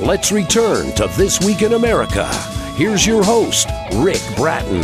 Let's return to This Week in America. Here's your host, Rick Bratton.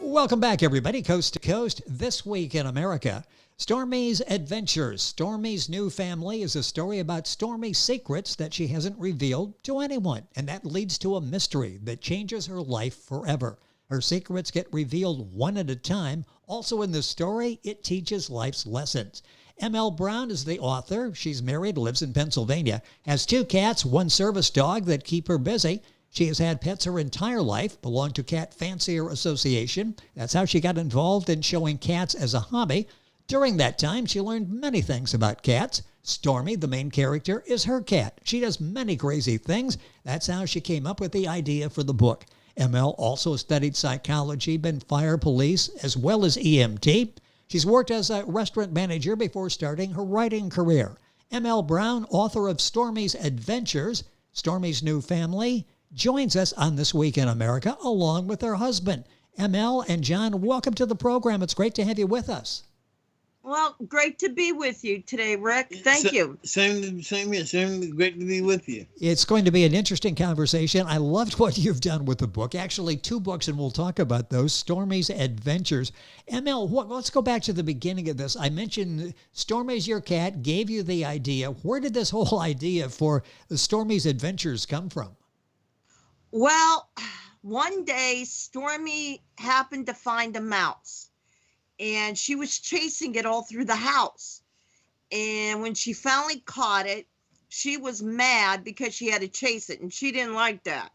Welcome back, everybody, coast to coast. This Week in America. Stormie's Adventures. Stormies New Family is a story about Stormie's secrets that she hasn't revealed to anyone, and that leads to a mystery that changes her life forever. Her secrets get revealed one at a time. Also in the story, it teaches life's lessons. M.L. Brown is the author. She's married, lives in Pennsylvania, has 2 cats, 1 service dog that keep her busy. She has had pets her entire life, belonged to Cat Fancier Association. That's how she got involved in showing cats as a hobby. During that time, she learned many things about cats. Stormie, the main character, is her cat. She does many crazy things. That's how she came up with the idea for the book. ML also studied psychology, been fire police, as well as EMT. She's worked as a restaurant manager before starting her writing career. ML Brown, author of Stormie's Adventures, Stormies New Family, joins us on This Week in America along with her husband. ML and John, welcome to the program. It's great to have you with us. Well, great to be with you today, Rick. Thank you. Same here. Great to be with you. It's going to be an interesting conversation. I loved what you've done with the book. Actually, 2 books, and we'll talk about those. Stormie's Adventures. ML, let's go back to the beginning of this. I mentioned Stormie's your cat, gave you the idea. Where did this whole idea for the Stormie's Adventures come from? Well, one day, Stormie happened to find a mouse. And she was chasing it all through the house. And when she finally caught it, she was mad because she had to chase it, and she didn't like that.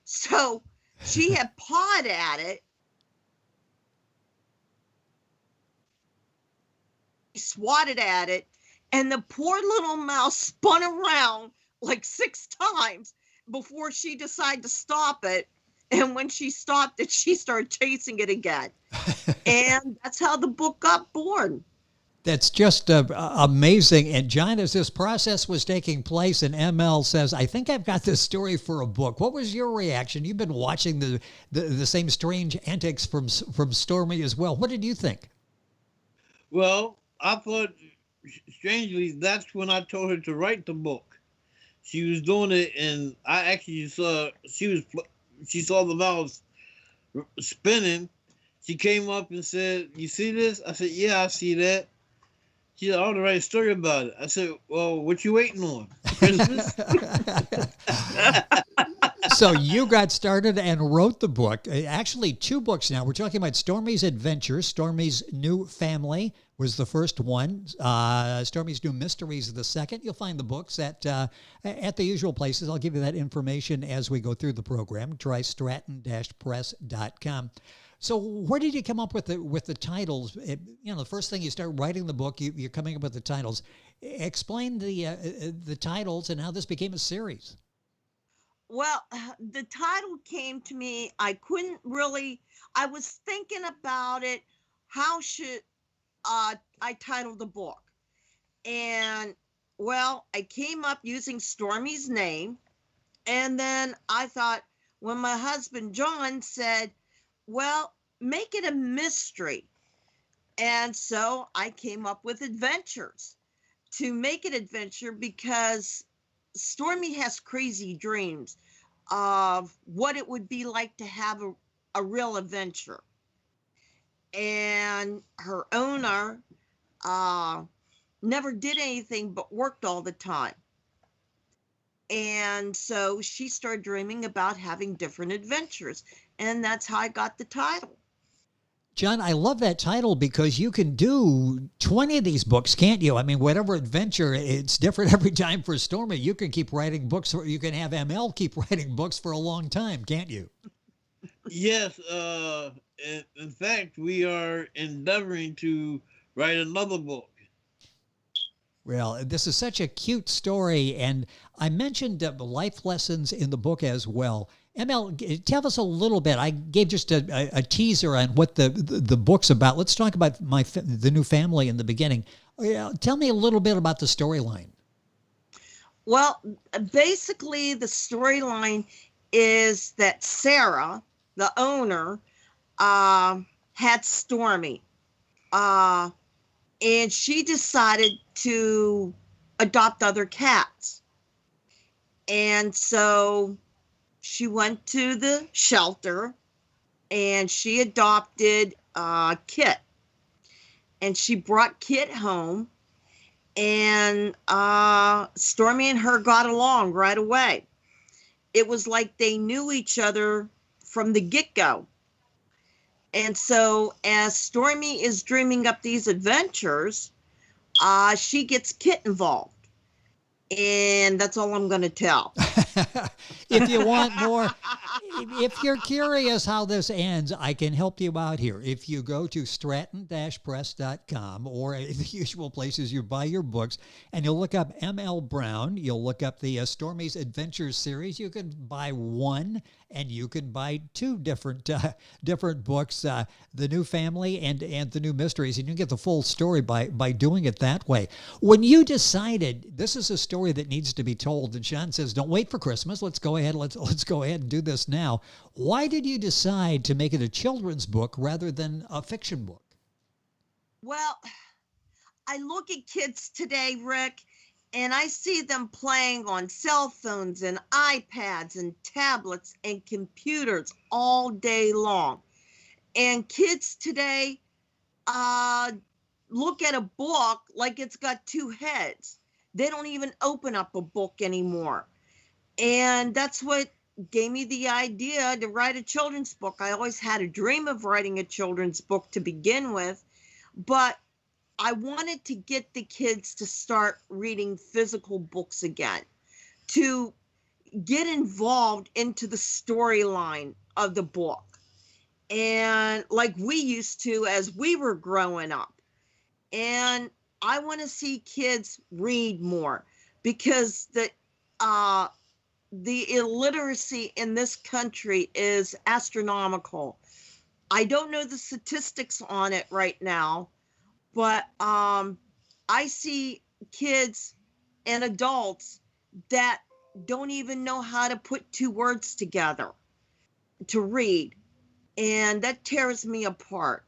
So she had pawed at it. She swatted at it, and the poor little mouse spun around like 6 times before she decided to stop it. And when she stopped it, she started chasing it again. And that's how the book got born. That's just amazing. And John, as this process was taking place, and ML says, I think I've got this story for a book. What was your reaction? You've been watching the same strange antics from Stormie as well. What did you think? Well, I thought, strangely, that's when I told her to write the book. She was doing it, and I actually saw, she saw the mouse spinning. She came up and said, "You see this?" I said, "Yeah, I see that." She said, "I want to write a story about it." I said, "Well, what you waiting on? Christmas?" So you got started and wrote the book. Actually, 2 books now. We're talking about Stormie's Adventures. Stormie's New Family was the first one. Stormie's New Mysteries is the second. You'll find the books at the usual places. I'll give you that information as we go through the program. Try stratton-press.com. So where did you come up with the titles? The first thing you start writing the book, you're coming up with the titles. Explain the titles and how this became a series. Well, the title came to me. I was thinking about it. How should I title the book? And, well, I came up using Stormie's name. And then I thought, when my husband, John, said, well, make it a mystery. And so I came up with Adventures to make it adventure because Stormie has crazy dreams of what it would be like to have a real adventure. And her owner never did anything but worked all the time. And so she started dreaming about having different adventures. And that's how I got the title. John, I love that title because you can do 20 of these books, can't you? I mean, whatever adventure, it's different every time for Stormie. You can keep writing books, or you can have ML keep writing books for a long time, can't you? Yes. In fact, we are endeavoring to write another book. Well, this is such a cute story, and I mentioned life lessons in the book as well. ML, tell us a little bit. I gave just a teaser on what the book's about. Let's talk about the new family in the beginning. Tell me a little bit about the storyline. Well, basically, the storyline is that Sarah, the owner, had Stormie. and she decided to adopt other cats. And so she went to the shelter and she adopted Kit. And she brought Kit home, and Stormy and her got along right away. It was like they knew each other from the get-go. And so as Stormy is dreaming up these adventures, she gets Kit involved. And that's all I'm going to tell. If you want more, if you're curious how this ends, I can help you out here. If you go to stratton-press.com or the usual places you buy your books, and you'll look up M.L. Brown, you'll look up the Stormie's Adventures series. You can buy one, and you can buy two different books, The New Family and The New Mysteries, and you get the full story by doing it that way. When you decided this is a story that needs to be told, and Sean says, don't wait for Christmas, let's go ahead and do this now. Why did you decide to make it a children's book rather than a fiction book? Well, I look at kids today, Rick, and I see them playing on cell phones and iPads and tablets and computers all day long. And kids today look at a book like it's got two heads. They don't even open up a book anymore. And that's what gave me the idea to write a children's book. I always had a dream of writing a children's book to begin with, but I wanted to get the kids to start reading physical books again, to get involved into the storyline of the book. And like we used to as we were growing up. And I want to see kids read more, because the illiteracy in this country is astronomical. I don't know the statistics on it right now, but I see kids and adults that don't even know how to put two words together to read. And that tears me apart.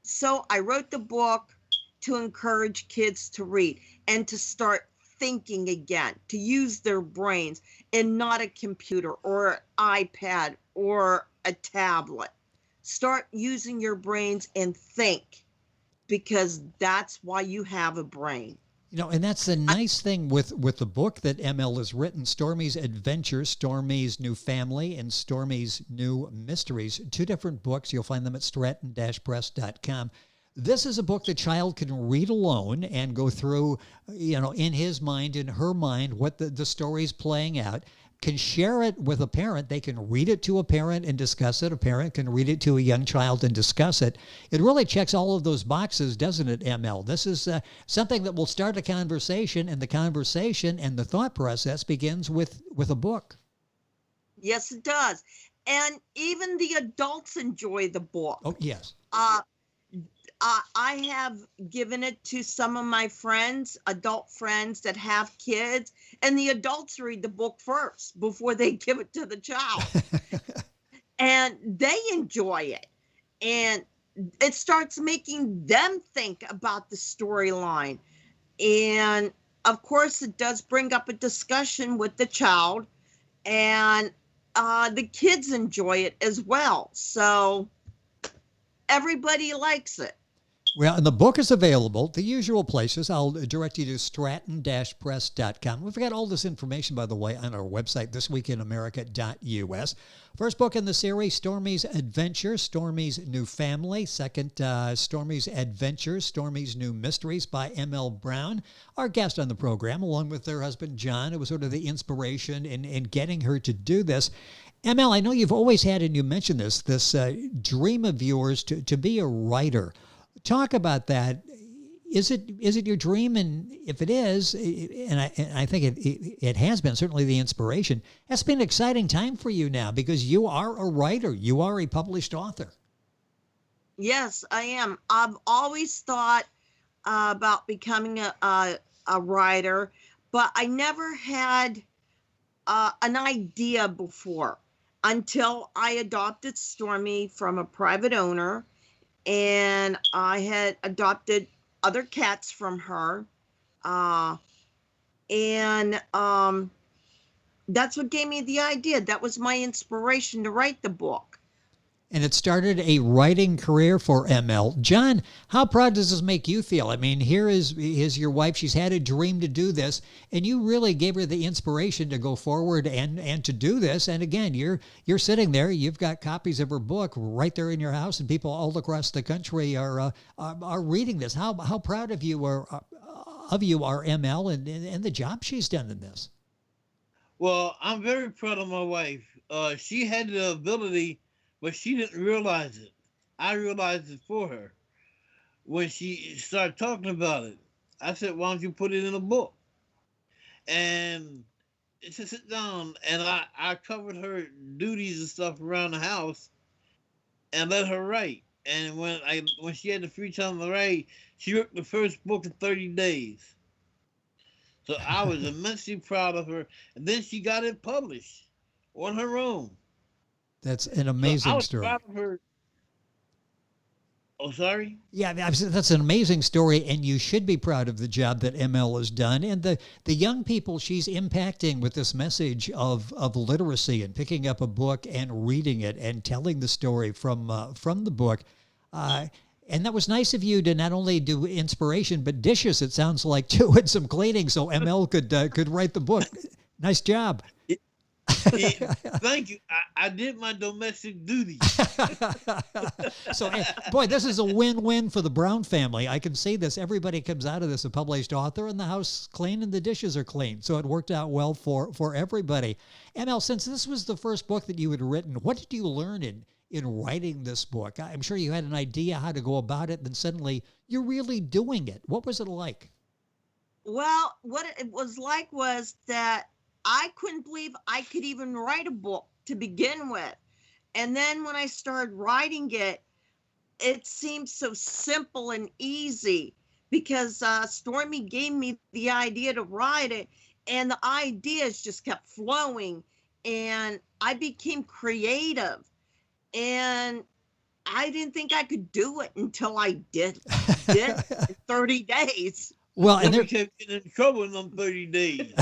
So I wrote the book to encourage kids to read and to start thinking again, to use their brains and not a computer or an iPad or a tablet. Start using your brains and think, because that's why you have a brain. You know, and that's the nice thing with the book that ML has written, Stormie's Adventures, Stormies New Family, and Stormies New Mysteries. Two different books. You'll find them at stratton-press.com. This is a book the child can read alone and go through, you know, in his mind, in her mind, what the story's playing out. Can share it with a parent. They can read it to a parent and discuss it. A parent can read it to a young child and discuss it. It really checks all of those boxes, doesn't it, ML? This is something that will start a conversation, and the conversation and the thought process begins with a book. Yes, it does. And even the adults enjoy the book. Oh, yes. I have given it to some of my friends, adult friends that have kids, and the adults read the book first before they give it to the child. And they enjoy it. And it starts making them think about the storyline. And of course, it does bring up a discussion with the child, and the kids enjoy it as well. So everybody likes it. Well, and the book is available at the usual places. I'll direct you to stratton-press.com. We've got all this information, by the way, on our website, thisweekinamerica.us. First book in the series, Stormie's Adventure, Stormie's New Family. Second, Stormie's Adventures, Stormie's New Mysteries by M.L. Brown. Our guest on the program, along with her husband, John. It was sort of the inspiration in getting her to do this. ML, I know you've always had, and you mentioned this dream of yours to be a writer. Talk about that. Is it your dream? And if it is, and I think it has been, certainly the inspiration, that's been an exciting time for you now, because you are a writer. You are a published author. Yes, I am. I've always thought about becoming a writer, but I never had an idea before until I adopted Stormy from a private owner. And I had adopted other cats from her. And that's what gave me the idea. That was my inspiration to write the book. And it started a writing career for ML. John, how proud does this make you feel? I mean, here is your wife. She's had a dream to do this, and you really gave her the inspiration to go forward and to do this. And again, you're sitting there. You've got copies of her book right there in your house, and people all across the country are reading this. How proud of you are ML and the job she's done in this? Well, I'm very proud of my wife. She had the ability, but she didn't realize it. I realized it for her. When she started talking about it, I said, why don't you put it in a book? And to sit down, and I covered her duties and stuff around the house and let her write. And when she had the free time to write, she wrote the first book in 30 days. So I was immensely proud of her. And then she got it published on her own. That's an amazing story. Proud of her. Oh, sorry? Yeah, that's an amazing story, and you should be proud of the job that ML has done. And the young people she's impacting with this message of literacy and picking up a book and reading it and telling the story from the book. And that was nice of you to not only do inspiration, but dishes, it sounds like, too, and some cleaning so ML could write the book. Nice job. Yeah, thank you. I did my domestic duties. So, boy, this is a win-win for the Brown family. I can see this. Everybody comes out of this a published author, and the house clean and the dishes are clean. So it worked out well for everybody. ML, since this was the first book that you had written, what did you learn in writing this book? I'm sure you had an idea how to go about it, then suddenly you're really doing it. What was it like? Well, what it was like was that I couldn't believe I could even write a book to begin with. And then when I started writing it, it seemed so simple and easy because Stormy gave me the idea to write it, and the ideas just kept flowing, and I became creative. And I didn't think I could do it until I did in 30 days. Well, and we kept getting in trouble in them 30 days.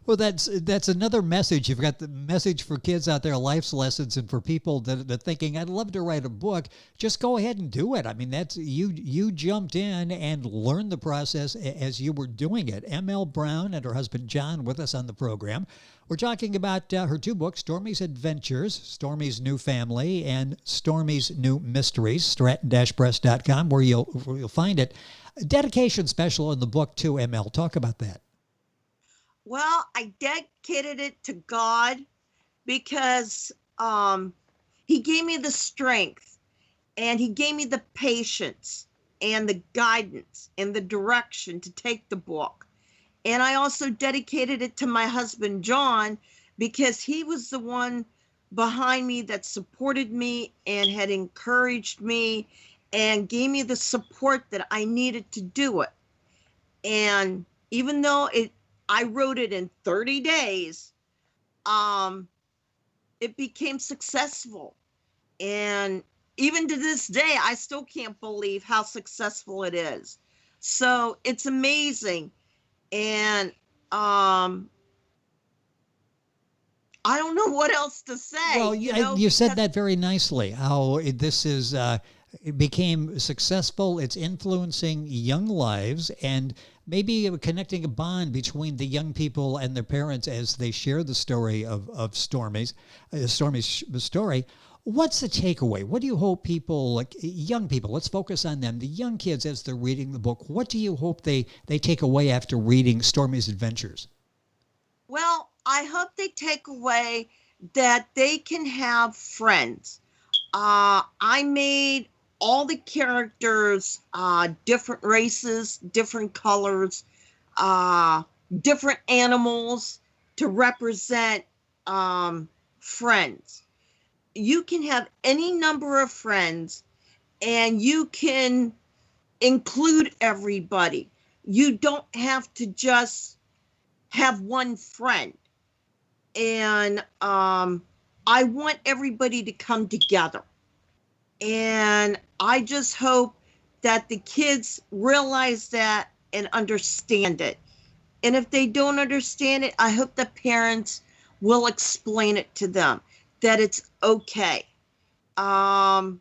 Well, that's another message. You've got the message for kids out there, life's lessons, and for people that are thinking, I'd love to write a book. Just go ahead and do it. I mean, that's you jumped in and learned the process as you were doing it. ML Brown and her husband John with us on the program. We're talking about her two books, Stormie's Adventures, Stormies New Family, and Stormies New Mysteries, stratton-press.com, where you'll find it. A dedication special in the book too, ML. Talk about that. Well, I dedicated it to God because he gave me the strength, and he gave me the patience and the guidance and the direction to take the book. And I also dedicated it to my husband, John, because he was the one behind me that supported me and had encouraged me and gave me the support that I needed to do it. And even though I wrote it in 30 days, it became successful. And even to this day, I still can't believe how successful it is. So it's amazing. And I don't know what else to say. Well, you said that very nicely, how this is it became successful. It's influencing young lives and maybe connecting a bond between the young people and their parents as they share the story of Stormie's story. What's the takeaway? What do you hope people, like young people, let's focus on them, the young kids as they're reading the book, what do you hope they take away after reading Stormie's Adventures? Well, I hope they take away that they can have friends. I made all the characters different races, different colors, different animals to represent friends. You can have any number of friends and you can include everybody. You don't have to just have one friend. And I want everybody to come together. And I just hope that the kids realize that and understand it. And if they don't understand it, I hope the parents will explain it to them that it's okay. And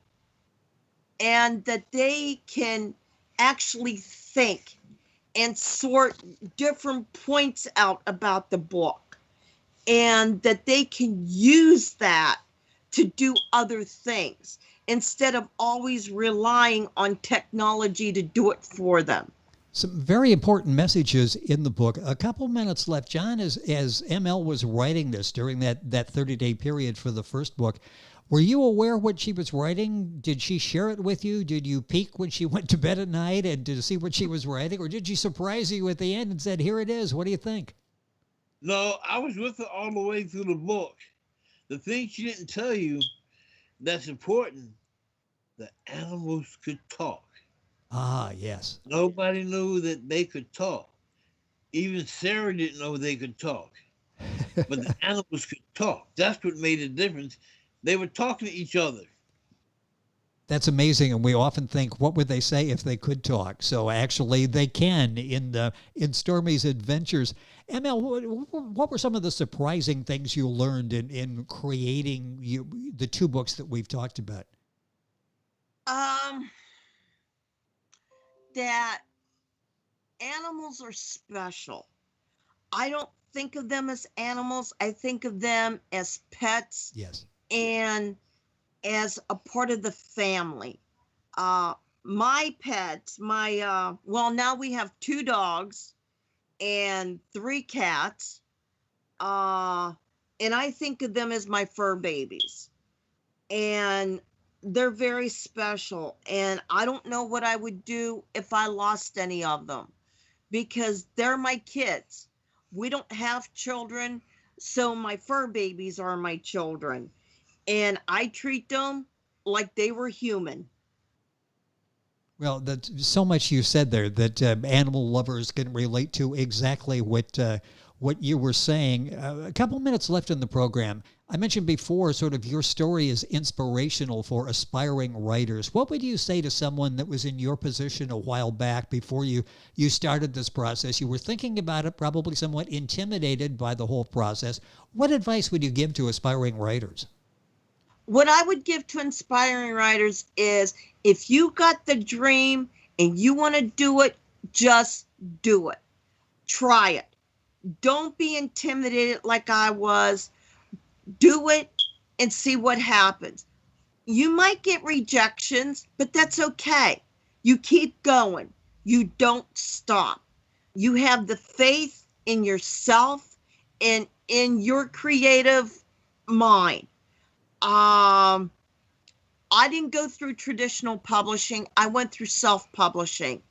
that they can actually think and sort different points out about the book, and that they can use that to do other things instead of always relying on technology to do it for them. Some very important messages in the book. A couple minutes left. John, as ML was writing this during that 30-day period for the first book, were you aware what she was writing? Did she share it with you? Did you peek when she went to bed at night and to see what she was writing? Or did she surprise you at the end and said, here it is, what do you think? No, I was with her all the way through the book. The thing she didn't tell you that's important, the animals could talk. Ah, yes. Nobody knew that they could talk. Even Sarah didn't know they could talk. But the animals could talk. That's what made a difference. They were talking to each other. That's amazing, and we often think, what would they say if they could talk? So actually, they can in Stormie's Adventures. ML, what were some of the surprising things you learned in creating the two books that we've talked about? That animals are special. I don't think of them as animals. I think of them as pets. Yes. And as a part of the family. My pets, well, now we have 2 dogs and 3 cats. And I think of them as my fur babies. And they're very special. And I don't know what I would do if I lost any of them, because they're my kids. We don't have children, so my fur babies are my children. And I treat them like they were human. Well, that's so much you said there that animal lovers can relate to exactly what you were saying. A couple minutes left in the program. I mentioned before sort of your story is inspirational for aspiring writers. What would you say to someone that was in your position a while back before you started this process? You were thinking about it, probably somewhat intimidated by the whole process. What advice would you give to aspiring writers? What I would give to inspiring writers is, if you got the dream and you want to do it, just do it. Try it. Don't be intimidated like I was. Do it and see what happens. You might get rejections, but that's okay. You keep going. You don't stop. You have the faith in yourself and in your creative mind. I didn't go through traditional publishing. I went through self-publishing.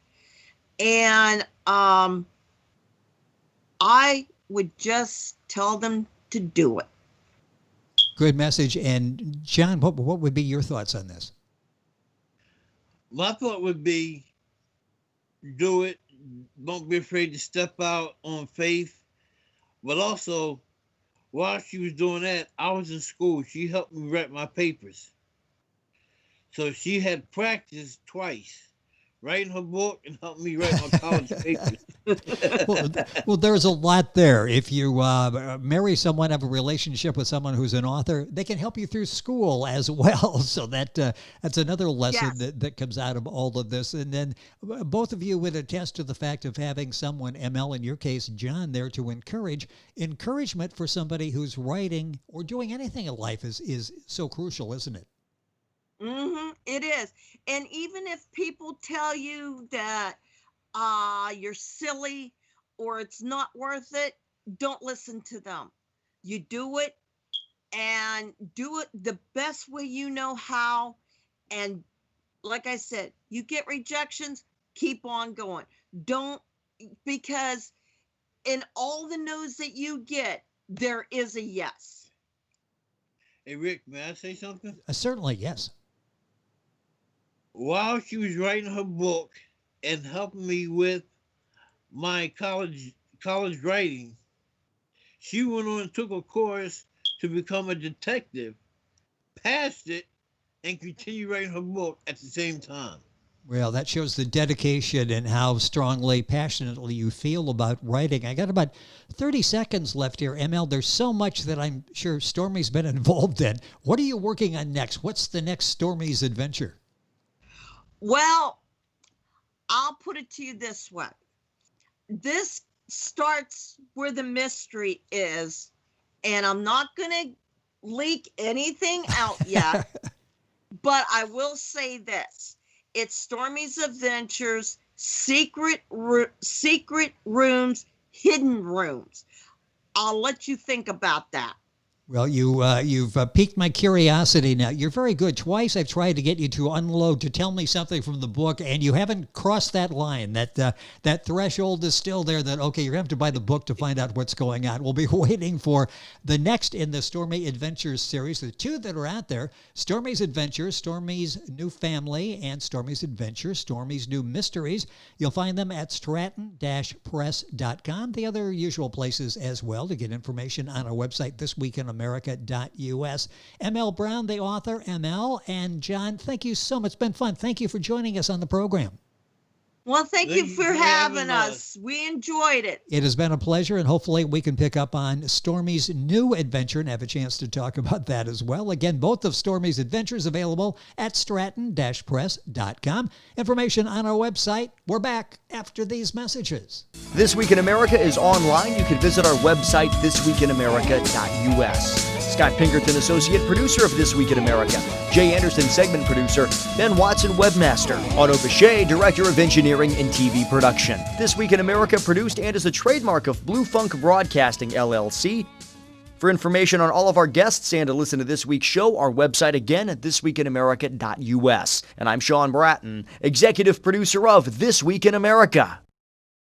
And I would just tell them to do it. Good message. And John, what would be your thoughts on this? My thought would be, do it. Don't be afraid to step out on faith. But also, while she was doing that, I was in school. She helped me write my papers. So she had practiced twice, writing her book and helped me write my college papers. Well, there's a lot there. If you marry someone, have a relationship with someone who's an author, they can help you through school as well. So that's another lesson that comes out of all of this. And then both of you would attest to the fact of having someone, ML in your case, John, there to encourage. Encouragement for somebody who's writing or doing anything in life is so crucial, isn't it? It is. And even if people tell you that you're silly or it's not worth it, don't listen to them. You do it, and do it the best way you know how. And like I said, you get rejections, keep on going. Don't, because in all the no's that you get, there is a yes. Hey, Rick, may I say something? Certainly, yes. While she was writing her book and helping me with my college writing, she went on and took a course to become a detective, passed it, and continued writing her book at the same time. Well, that shows the dedication and how strongly, passionately you feel about writing. I got about 30 seconds left here, ML. There's so much that I'm sure Stormie's been involved in. What are you working on next? What's the next Stormie's adventure? Well, I'll put it to you this way. This starts where the mystery is, and I'm not going to leak anything out yet, but I will say this. It's Stormie's Adventures, secret rooms, hidden rooms. I'll let you think about that. Well, you've piqued my curiosity now. You're very good. Twice I've tried to get you to unload, to tell me something from the book, and you haven't crossed that line. That threshold is still there that, okay, you're going to have to buy the book to find out what's going on. We'll be waiting for the next in the Stormy Adventures series. The two that are out there, Stormie's Adventures, Stormie's New Family, and Stormie's Adventures, Stormie's New Mysteries. You'll find them at stratton-press.com. The other usual places as well to get information on our website, thisweekinamerica.us. ML Brown, the author, ML, and John, thank you so much. It's been fun. Thank you for joining us on the program. Well, thank you for having us. We enjoyed it. It has been a pleasure, and hopefully we can pick up on Stormie's new adventure and have a chance to talk about that as well. Again, both of Stormie's adventures available at stratton-press.com. Information on our website. We're back after these messages. This Week in America is online. You can visit our website, thisweekinamerica.us. Scott Pinkerton, Associate Producer of This Week in America. Jay Anderson, Segment Producer. Ben Watson, Webmaster. Otto Bechet, Director of Engineering and TV Production. This Week in America produced and is a trademark of Blue Funk Broadcasting, LLC. For information on all of our guests and to listen to this week's show, our website again at thisweekinamerica.us. And I'm Sean Bratton, Executive Producer of This Week in America.